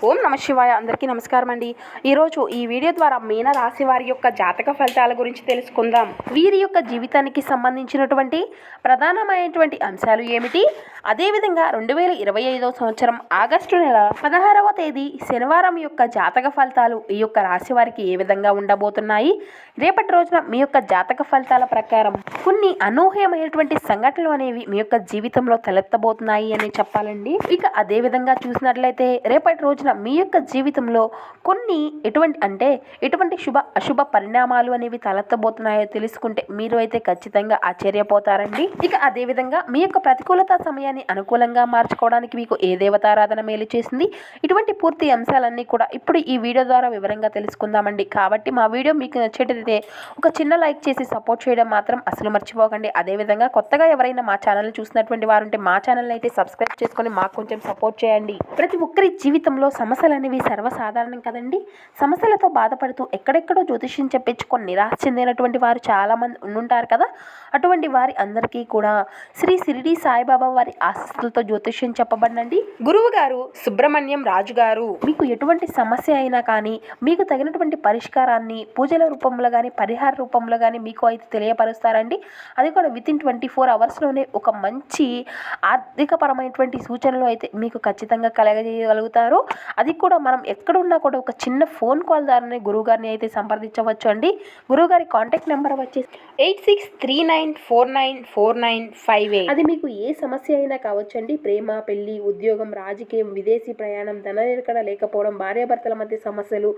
ఓం నమ శివాయ. అందరికీ నమస్కారం అండి. ఈరోజు ఈ వీడియో ద్వారా మీన రాశి వారి యొక్క జాతక ఫలితాల గురించి తెలుసుకుందాం. వీరి యొక్క జీవితానికి సంబంధించినటువంటి ప్రధానమైనటువంటి అంశాలు ఏమిటి, అదేవిధంగా 2025 సంవత్సరం ఆగస్టు నెల 16వ తేదీ శనివారం యొక్క జాతక ఫలితాలు ఈ యొక్క రాశి వారికి ఏ విధంగా ఉండబోతున్నాయి, రేపటి రోజున మీ యొక్క జాతక ఫలితాల ప్రకారం కొన్ని అనూహ్యమైనటువంటి సంఘటనలు అనేవి మీ యొక్క జీవితంలో తలెత్తబోతున్నాయి అని చెప్పాలండి. ఇక అదే విధంగా చూసినట్లయితే రేపటి రోజున మీ యొక్క జీవితంలో కొన్ని ఎటువంటి శుభ అశుభ పరిణామాలు అనేవి తలెత్తబోతున్నాయో తెలుసుకుంటే మీరు అయితే ఖచ్చితంగా ఆశ్చర్యపోతారండి. ఇక అదే విధంగా మీ యొక్క ప్రతికూలత సమయాన్ని అనుకూలంగా మార్చుకోవడానికి మీకు ఏ దేవతారాధన మేలు చేసింది, ఇటువంటి పూర్తి అంశాలన్నీ కూడా ఇప్పుడు ఈ వీడియో ద్వారా వివరంగా తెలుసుకుందామండి. కాబట్టి మా వీడియో మీకు నచ్చేటైతే ఒక చిన్న లైక్ చేసి సపోర్ట్ చేయడం మాత్రం అసలు మర్చిపోకండి. అదేవిధంగా కొత్తగా ఎవరైనా మా ఛానల్ చూసినటువంటి వారు ఉంటే మా ఛానల్ అయితే సబ్స్క్రైబ్ చేసుకొని మాకు కొంచెం సపోర్ట్ చేయండి. ప్రతి ఒక్కరి జీవితంలో సమస్యలు అనేవి సర్వసాధారణం కదండి. సమస్యలతో బాధపడుతూ ఎక్కడెక్కడో జ్యోతిష్యం చెప్పించుకొని నిరాశ చెందినటువంటి వారు చాలామంది ఉండుంటారు కదా. అటువంటి వారి అందరికీ కూడా శ్రీ షిరిడి సాయిబాబా వారి ఆశీస్సులతో జ్యోతిష్యం చెప్పబడినండి. గురువు గారు సుబ్రహ్మణ్యం రాజు గారు మీకు ఎటువంటి సమస్య అయినా కానీ మీకు తగినటువంటి పరిష్కారాన్ని పూజల రూపంలో కానీ పరిహార రూపంలో కానీ మీకు అయితే తెలియపరుస్తారండి. అది కూడా వితిన్ 24 అవర్స్లోనే ఒక మంచి ఆర్థికపరమైనటువంటి సూచనలు అయితే మీకు ఖచ్చితంగా కలగజేయగలుగుతారు. అది కూడా మనం ఎక్కడున్నా కూడా ఒక చిన్న ఫోన్ కాల్ ద్వారానే గురువుగారిని అయితే సంప్రదించవచ్చు అండి. గురువుగారి కాంటాక్ట్ నెంబర్ వచ్చేసి 8639494958. అది మీకు ఏ సమస్య అయినా కావచ్చండి. ప్రేమ, పెళ్లి, ఉద్యోగం, రాజకీయం, విదేశీ ప్రయాణం, ధన నిలకడ లేకపోవడం, భార్యాభర్తల మధ్య సమస్యలు,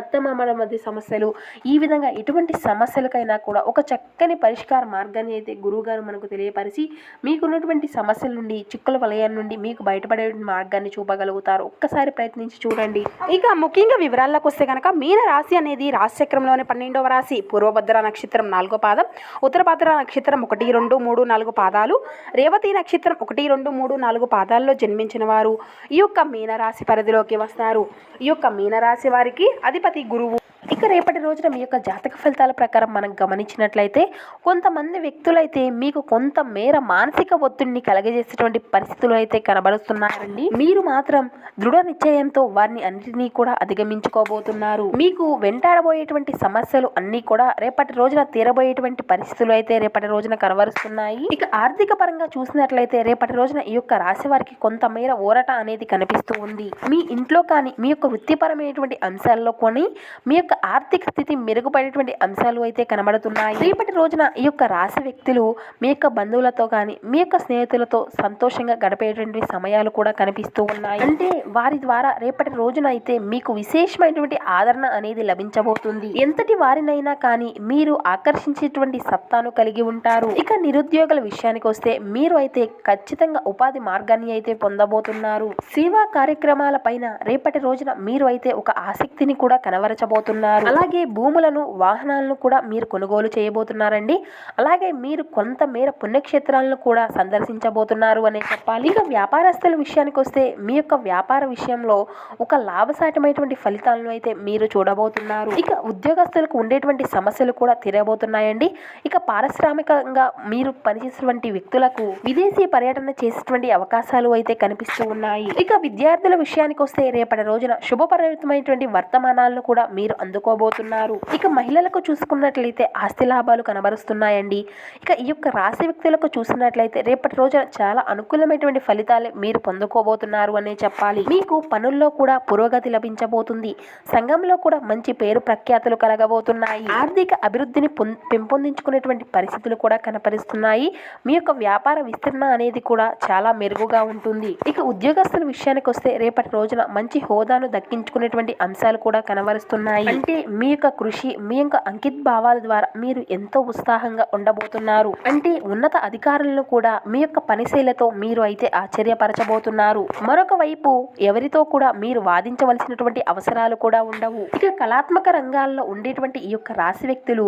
అత్తమామల మధ్య సమస్యలు, ఈ విధంగా ఎటువంటి సమస్యలకైనా కూడా ఒక చక్కని పరిష్కార మార్గాన్ని అయితే గురువుగారు మనకు తెలియపరిచి మీకున్నటువంటి సమస్యల నుండి, చిక్కుల వలయం నుండి మీకు బయటపడే మార్గాన్ని చూపగలుగుతారు. ఒక్కసారి ప్రయత్నించి చూడండి. ఇక ముఖ్యంగా వివరాల్లోకి వస్తే కనుక మీన రాశి అనేది రాశిచక్రంలోని 12వ రాశి. పూర్వభద్ర నక్షత్రం 4వ పాదం, ఉత్తరభద్ర నక్షత్రం 1, 2, 3, 4 పాదాలు, రేవతి నక్షత్రం 1, 2, 3, 4 పాదాల్లో జన్మించిన వారు ఈ యొక్క మీనరాశి పరిధిలోకి వస్తారు. ఈ యొక్క మీనరాశి వారికి అధిపతి గురువు. ఇక రేపటి రోజున మీ యొక్క జాతక ఫలితాల ప్రకారం మనం గమనించినట్లయితే కొంతమంది వ్యక్తులైతే మీకు కొంత మేర మానసిక ఒత్తిడిని కలగజేసేటువంటి పరిస్థితులు అయితే కనబడుతున్నారండి. మీరు మాత్రం దృఢ నిశ్చయంతో వారిని అన్నిటినీ కూడా అధిగమించుకోబోతున్నారు. మీకు వెంటాడబోయేటువంటి సమస్యలు అన్నీ కూడా రేపటి రోజున తీరబోయేటువంటి పరిస్థితులు అయితే రేపటి రోజున కనబరుస్తున్నాయి. ఇక ఆర్థిక పరంగా చూసినట్లయితే రేపటి రోజున ఈ యొక్క రాశి వారికి కొంత మేర ఊరట అనేది కనిపిస్తూ ఉంది. మీ ఇంట్లో కానీ మీ యొక్క వృత్తిపరమైనటువంటి అంశాల్లో కొని మీ యొక్క ఆర్థిక స్థితి మెరుగుపడేటువంటి అంశాలు అయితే కనబడుతున్నాయి. రేపటి రోజున ఈ యొక్క రాశి వ్యక్తులు మీ యొక్క బంధువులతో కానీ మీ యొక్క స్నేహితులతో సంతోషంగా గడిపేటువంటి సమయాలు కూడా కనిపిస్తూ ఉన్నాయి. అంటే వారి ద్వారా రేపటి రోజున అయితే మీకు విశేషమైనటువంటి ఆదరణ అనేది లభించబోతుంది. ఎంతటి వారినైనా కానీ మీరు ఆకర్షించేటువంటి సత్తాను కలిగి ఉంటారు. ఇక నిరుద్యోగుల విషయానికి వస్తే మీరు అయితే ఖచ్చితంగా ఉపాధి మార్గాన్ని అయితే పొందబోతున్నారు. సేవా కార్యక్రమాల పైన రేపటి రోజున మీరు అయితే ఒక ఆసక్తిని కూడా కనబరచబోతున్నారు. అలాగే భూములను, వాహనాలను కూడా మీరు కొనుగోలు చేయబోతున్నారండి. అలాగే మీరు కొంత మేర పుణ్యక్షేత్రాలను కూడా సందర్శించబోతున్నారు అనే చెప్పాలి. ఇక వ్యాపారస్తుల విషయానికి వస్తే మీ యొక్క వ్యాపార విషయంలో ఒక లాభసాటిమైనటువంటి ఫలితాలను అయితే మీరు చూడబోతున్నారు. ఇక ఉద్యోగస్తులకు ఉండేటువంటి సమస్యలు కూడా తీరబోతున్నాయండి. ఇక పారిశ్రామికంగా మీరు పనిచేసేటువంటి వ్యక్తులకు విదేశీ పర్యటన చేసేటువంటి అవకాశాలు అయితే కనిపిస్తూ ఉన్నాయి. ఇక విద్యార్థుల విషయానికి వస్తే రేపటి రోజున శుభపరితమైనటువంటి వర్తమానాలను కూడా మీరు అందుకోబోతున్నారు. ఇక మహిళలకు చూసుకున్నట్లయితే ఆస్తి లాభాలు కనబరుస్తున్నాయండి. ఇక ఈ యొక్క రాశి వ్యక్తులకు చూసినట్లయితే రేపటి రోజున చాలా అనుకూలమైనటువంటి ఫలితాలు మీరు పొందుకోబోతున్నారు అనే చెప్పాలి. మీకు పనుల్లో కూడా పురోగతి లభించబోతుంది. సంఘంలో కూడా మంచి పేరు ప్రఖ్యాతులు కలగబోతున్నాయి. ఆర్థిక అభివృద్ధిని పెంపొందించుకునేటువంటి పరిస్థితులు కూడా కనపరుస్తున్నాయి. మీ యొక్క వ్యాపార విస్తరణ అనేది కూడా చాలా మెరుగుగా ఉంటుంది. ఇక ఉద్యోగస్తుల విషయానికి వస్తే రేపటి రోజున మంచి హోదాను దక్కించుకునేటువంటి అంశాలు కూడా కనబరుస్తున్నాయి. అంటే మీ యొక్క కృషి, మీ యొక్క అంకిత భావాల ద్వారా మీరు ఎంతో ఉత్సాహంగా ఉండబోతున్నారు. అంటే ఉన్నత అధికారులను కూడా మీ యొక్క పనిశైలితో మీరు అయితే ఆశ్చర్యపరచబోతున్నారు. మరొక వైపు ఎవరితో కూడా మీరు వాదించవలసినటువంటి అవసరాలు కూడా ఉండవు. ఇక కళాత్మక రంగాల్లో ఉండేటువంటి ఈ యొక్క రాశి వ్యక్తులు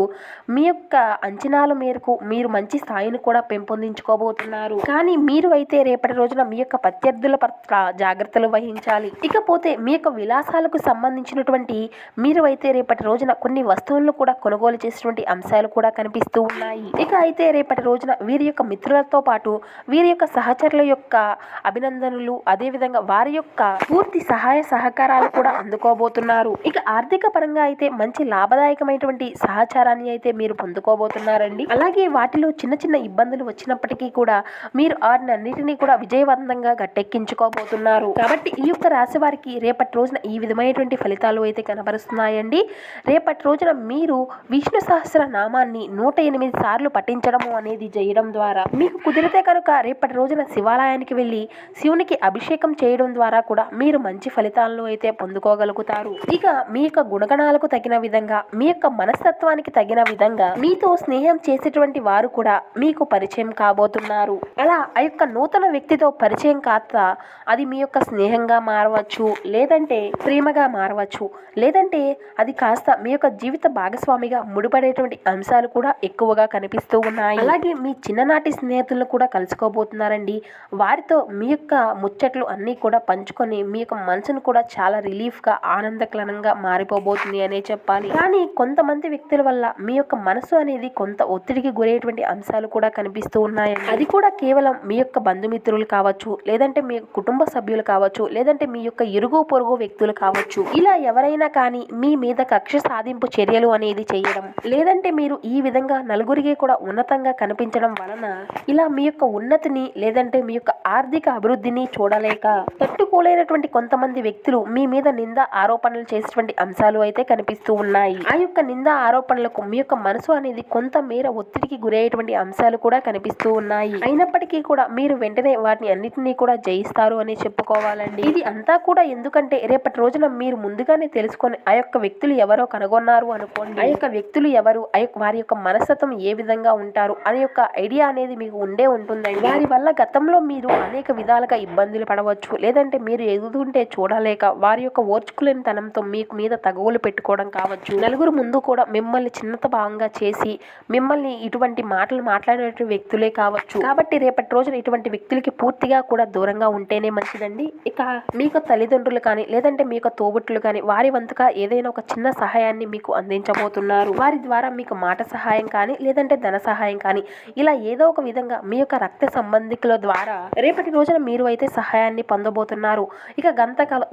మీ యొక్క అంచనాల మేరకు మీరు మంచి స్థాయిని కూడా పెంపొందించుకోబోతున్నారు. కానీ మీరు అయితే రేపటి రోజున మీ యొక్క ప్రత్యర్థుల పట్ల జాగ్రత్తలు వహించాలి. ఇకపోతే మీ యొక్క విలాసాలకు సంబంధించినటువంటి మీరు అయితే రేపటి రోజున కొన్ని వస్తువులను కూడా కొనుగోలు చేసినటువంటి అంశాలు కూడా కనిపిస్తూ ఉన్నాయి. ఇక అయితే రేపటి రోజున వీరి యొక్క మిత్రులతో పాటు వీరి యొక్క సహచరుల యొక్క అభినందనలు, అదేవిధంగా వారి యొక్క పూర్తి సహాయ సహకారాలు కూడా అందుకోబోతున్నారు. ఇక ఆర్థిక పరంగా అయితే మంచి లాభదాయకమైనటువంటి సహచారాన్ని అయితే మీరు పొందుకోబోతున్నారండి. అలాగే వాటిలో చిన్న చిన్న ఇబ్బందులు వచ్చినప్పటికీ కూడా మీరు వాటినన్నిటినీ కూడా విజయవంతంగా గట్టెక్కించుకోబోతున్నారు. కాబట్టి ఈ యొక్క రాశి వారికి రేపటి రోజున ఈ విధమైనటువంటి ఫలితాలు అయితే కనబరుస్తున్నాయండి. రేపటి రోజున మీరు విష్ణు సహస్ర నామాన్ని 108 సార్లు పఠించడము అనేది చేయడం ద్వారా, మీకు కుదిరితే కనుక రేపటి రోజున శివాలయానికి వెళ్ళి శివునికి అభిషేకం చేయడం ద్వారా కూడా మీరు మంచి ఫలితాలను అయితే పొందుకోగలుగుతారు. ఇక మీ యొక్క గుణగణాలకు తగిన విధంగా, మీ యొక్క మనస్తత్వానికి తగిన విధంగా మీతో స్నేహం చేసేటువంటి వారు కూడా మీకు పరిచయం కాబోతున్నారు. అలా ఆ యొక్క నూతన వ్యక్తితో పరిచయం కాస్త అది మీ యొక్క స్నేహంగా మారవచ్చు, లేదంటే ప్రేమగా మారవచ్చు, లేదంటే అది కాస్త మీ యొక్క జీవిత భాగస్వామిగా ముడిపడేటువంటి అంశాలు కూడా ఎక్కువగా కనిపిస్తూ ఉన్నాయి. అలాగే మీ చిన్ననాటి స్నేహితులను కూడా కలుసుకోబోతున్నారండి. వారితో మీ యొక్క ముచ్చట్లు అన్నీ కూడా పంచుకొని మీ యొక్క మనసును కూడా చాలా రిలీఫ్గా, ఆనందకరంగా మారిపోబోతుంది అనే చెప్పాలి. కానీ కొంతమంది వ్యక్తుల వల్ల మీ యొక్క మనసు అనేది కొంత ఒత్తిడికి గురయ్యేటువంటి అంశాలు కూడా కనిపిస్తూ ఉన్నాయి. అది కూడా కేవలం మీ యొక్క బంధుమిత్రులు కావచ్చు, లేదంటే మీ కుటుంబ సభ్యులు కావచ్చు, లేదంటే మీ యొక్క ఇరుగు పొరుగు వ్యక్తులు కావచ్చు. ఇలా ఎవరైనా కానీ మీ మీద కక్ష సాధింపు చర్యలు అనేది చేయడం, లేదంటే మీరు ఈ విధంగా నలుగురికి కూడా ఉన్నతంగా కనిపించడం వలన ఇలా మీ యొక్క ఉన్నతిని, లేదంటే మీ యొక్క ఆర్థిక అభివృద్ధిని చూడలేక తట్టుకోలేనటువంటి కొంతమంది వ్యక్తులు మీ మీద నింద ఆరోపణలు చేసేటువంటి అంశాలు అయితే కనిపిస్తూ ఉన్నాయి. ఆ యొక్క నింద ఆరోపణలకు మీ యొక్క మనసు అనేది కొంత మేర ఒత్తిడికి గురయ్యేటువంటి అంశాలు కూడా కనిపిస్తూ ఉన్నాయి. అయినప్పటికీ కూడా మీరు వెంటనే వాటిని అన్నిటినీ కూడా జయిస్తారు అని చెప్పుకోవాలండి. ఇది అంతా కూడా ఎందుకంటే రేపటి రోజున మీరు ముందుగానే తెలుసుకొని ఆ యొక్క వ్యక్తులు ఎవరో కనుగొన్నారు అనుకోండి, ఆ యొక్క వ్యక్తులు ఎవరు, వారి యొక్క మనస్తత్వం ఏ విధంగా ఉంటారు అనే యొక్క ఐడియా అనేది మీకు ఉండే ఉంటుందండి. వారి వల్ల గతంలో మీరు అనేక విధాలుగా ఇబ్బందులు పడవచ్చు, లేదంటే మీరు ఎదుగుతుంటే చూడలేక వారి యొక్క ఓర్చుకులేని తనంతో మీకు మీద తగువులు పెట్టుకోవడం కావచ్చు, నలుగురు ముందు కూడా మిమ్మల్ని చిన్నత భావంగా చేసి మిమ్మల్ని ఇటువంటి మాటలు మాట్లాడే వ్యక్తులే కావచ్చు. కాబట్టి రేపటి రోజున ఇటువంటి వ్యక్తులకి పూర్తిగా కూడా దూరంగా ఉంటేనే మంచిదండి. ఇక మీకు తల్లిదండ్రులు కానీ, లేదంటే మీ యొక్క తోబుట్టులు కానీ వారి వంతుగా ఏదైనా ఒక చిన్న సహాయాన్ని మీకు అందించబోతున్నారు. వారి ద్వారా మీకు మాట సహాయం కానీ, లేదంటే ధన సహాయం కానీ, ఇలా ఏదో ఒక విధంగా మీ యొక్క రక్త సంబంధికుల ద్వారా రేపటి రోజున మీరు అయితే సహాయాన్ని పొందబోతున్నారు. ఇక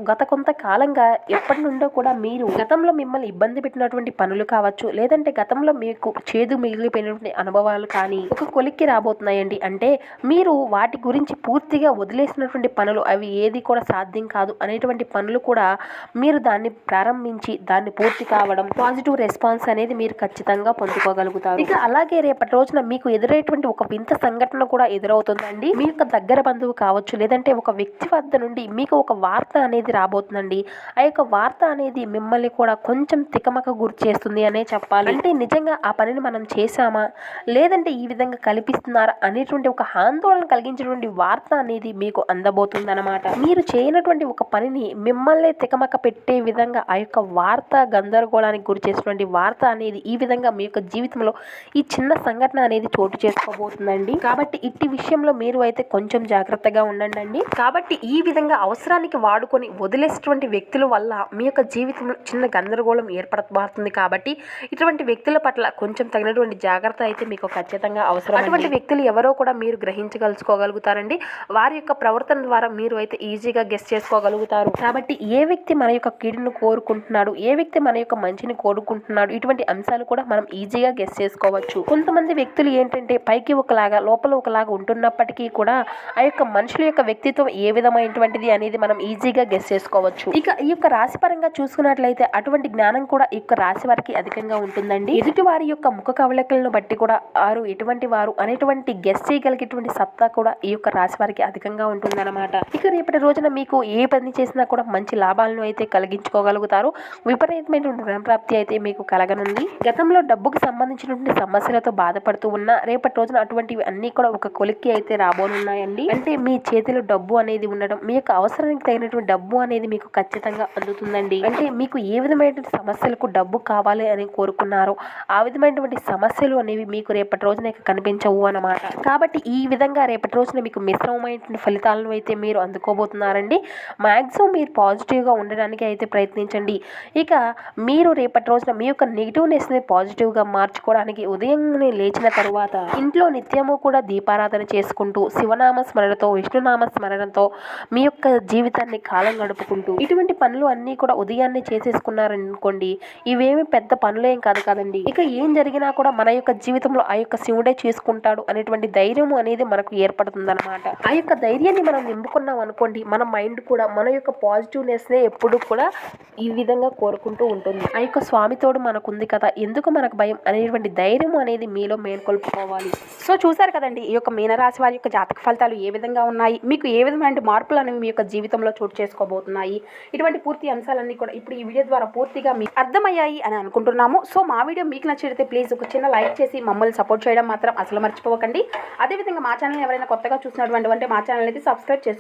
గత కొంతకాలంగా ఎప్పటి నుండో కూడా మీరు గతంలో మిమ్మల్ని ఇబ్బంది పెట్టినటువంటి పనులు కావచ్చు, లేదంటే గతంలో మీకు చేదు మిగిలిపోయినటువంటి అనుభవాలు కానీ ఒక కొలిక్కి రాబోతున్నాయండి. అంటే మీరు వాటి గురించి పూర్తిగా వదిలేసినటువంటి పనులు, అవి ఏది కూడా సాధ్యం కాదు అనేటువంటి పనులు కూడా మీరు దాన్ని ప్రారంభించి దాన్ని పూర్తి కావడం, పాజిటివ్ రెస్పాన్స్ అనేది మీరు ఖచ్చితంగా పొందుకోగలుగుతారు. ఇక అలాగే రేపటి రోజున మీకు ఎదురయ్యేటువంటి ఒక వింత సంఘటన కూడా ఎదురవుతుందండి. మీ యొక్క దగ్గర బంధువు కావచ్చు, లేదంటే ఒక వ్యక్తి వద్ద నుండి మీకు ఒక వార్త అనేది రాబోతుందండి. ఆ యొక్క వార్త అనేది మిమ్మల్ని కూడా కొంచెం తికమక గురి చేస్తుంది అనే చెప్పాలి. అంటే నిజంగా ఆ పనిని మనం చేశామా, లేదంటే ఈ విధంగా కల్పిస్తున్నారా అనేటువంటి ఒక ఆందోళన కలిగించేటువంటి వార్త అనేది మీకు అందబోతుంది అనమాట. మీరు చేయనటువంటి ఒక పనిని మిమ్మల్ని తికమక పెట్టే విధంగా ఆ యొక్క వార్త గందరగోళానికి గురి చేసినటువంటి వార్త అనేది ఈ విధంగా మీ యొక్క జీవితంలో ఈ చిన్న సంఘటన అనేది చోటు చేసుకోబోతుందండి. కాబట్టి ఇట్టి విషయంలో మీరు అయితే కొంచెం జాగ్రత్తగా ఉండండి. కాబట్టి ఈ విధంగా అవసరానికి వాడుకొని వదిలేసినటువంటి వ్యక్తుల వల్ల మీ యొక్క జీవితంలో చిన్న గందరగోళం ఏర్పడబోతుంది. కాబట్టి ఇటువంటి వ్యక్తుల పట్ల కొంచెం తగినటువంటి జాగ్రత్త అయితే మీకు ఖచ్చితంగా అవసరం. అటువంటి వ్యక్తులు ఎవరో కూడా మీరు గ్రహించగలుగుతారండి. వారి యొక్క ప్రవర్తన ద్వారా మీరు అయితే ఈజీగా గెస్ చేసుకోగలుగుతారు. కాబట్టి ఏ వ్యక్తి మన యొక్క కీడును కోరుకుంటున్నాడు, ఏ వ్యక్తి మన యొక్క మంచిని కోరుకుంటున్నాడు, ఇటువంటి అంశాలు కూడా మనం ఈజీగా గెస్ చేసుకోవచ్చు. కొంతమంది వ్యక్తులు ఏంటంటే పైకి ఒకలాగా లోపల ఒకలాగా ఉంటున్నప్పటికీ కూడా ఆ యొక్క మనుషుల యొక్క వ్యక్తిత్వం ఏ విధమైనటువంటిది అనేది మనం ఈజీగా గెస్ చేసుకోవచ్చు. ఇక ఈ యొక్క రాశి పరంగా చూసుకున్నట్లయితే అటువంటి జ్ఞానం కూడా ఈ యొక్క రాశి వారికి అధికంగా ఉంటుందండి. ఎదుటి వారి యొక్క ముఖ కవళికలను బట్టి కూడా వారు ఎటువంటి వారు అనేటువంటి గెస్ చేయగలిగేటువంటి సత్తా కూడా ఈ యొక్క రాశి వారికి అధికంగా ఉంటుందన్నమాట. ఇక రేపటి రోజున మీకు ఏ పని చేసినా కూడా మంచి లాభాలను అయితే కలిగించుకోగలుగుతారు. విపరీతమైనటువంటి ధనప్రాప్తి అయితే మీకు కలగనుంది. గతంలో డబ్బుకు సంబంధించినటువంటి సమస్యలతో బాధపడుతూ ఉన్న రేపటి రోజున అటువంటివి అన్ని కూడా ఒక కొలిక్కి అయితే రాబోనున్నాయండి. అంటే మీ చేతిలో డబ్బు అనేది ఉండడం, మీ యొక్క అవసరానికి తగినటువంటి డబ్బు అనేది మీకు ఖచ్చితంగా అందుతుందండి. అంటే మీకు ఏ విధమైనటువంటి సమస్యలకు డబ్బు కావాలి అని కోరుకున్నారో ఆ విధమైనటువంటి సమస్యలు అనేవి మీకు రేపటి రోజున కనిపించవు అన్నమాట. కాబట్టి ఈ విధంగా రేపటి రోజున మీకు మిశ్రమమైనటువంటి ఫలితాలను అయితే మీరు అందుకోబోతున్నారండి. మ్యాక్సిమం మీరు పాజిటివ్గా ఉండడానికి అయితే ప్రయత్నించండి. ఇక మీరు రేపటి రోజున మీ యొక్క నెగిటివ్నెస్ని పాజిటివ్గా మార్చుకోవడానికి ఉదయాన్నే లేచిన తరువాత ఇంట్లో నిత్యము కూడా దీపారాధన చేసుకుంటూ శివనామ స్మరణతో విష్ణునామ స్మరణతో మీ యొక్క జీవితాన్ని కాలం గడుపుకుంటూ ఇటువంటి పనులు అన్నీ కూడా ఉదయాన్నే చేసేసుకున్నారనుకోండి, ఇవేమి పెద్ద పనులేం కాదు కదండి. ఇక ఏం జరిగినా కూడా మన యొక్క జీవితంలో ఆ యొక్క శివుడే చేసుకుంటాడు అనేటువంటి ధైర్యం అనేది మనకు ఏర్పడుతుందన్నమాట. ఆ యొక్క ధైర్యాన్ని మనం నింపుకున్నాం అనుకోండి, మన మైండ్ కూడా మన యొక్క పాజిటివ్నెస్నే ఎప్పుడు కూడా ఈ విధంగా కోరుకుంటూ ఉంటుంది. ఆ యొక్క స్వామితోడు మనకు ఉంది కదా, ఎందుకు మనకు భయం అనేటువంటి ధైర్యం అనేది మీలో మేల్కొల్పుకోవాలి. సో చూసారు కదండి, ఈ యొక్క మీనరాశి వారి యొక్క జాతక ఫలితాలు ఏ విధంగా ఉన్నాయి, మీకు ఏ విధమైన మార్పులు అనేవి మీ యొక్క జీవితంలో చోటు చేసుకోబోతున్నాయి, ఇటువంటి పూర్తి అంశాలన్నీ కూడా ఇప్పుడు ఈ వీడియో ద్వారా పూర్తిగా మీకు అర్థమయ్యాయి అని అనుకుంటున్నాము. సో మా వీడియో మీకు నచ్చితే ప్లీజ్ ఒక చిన్న లైక్ చేసి మమ్మల్ని సపోర్ట్ చేయడం మాత్రం అసలు మర్చిపోకండి. అదేవిధంగా మా ఛానల్ ఎవరైనా కొత్తగా చూసినటువంటి మా ఛానల్ అయితే సబ్స్క్రైబ్ చేసుకోండి.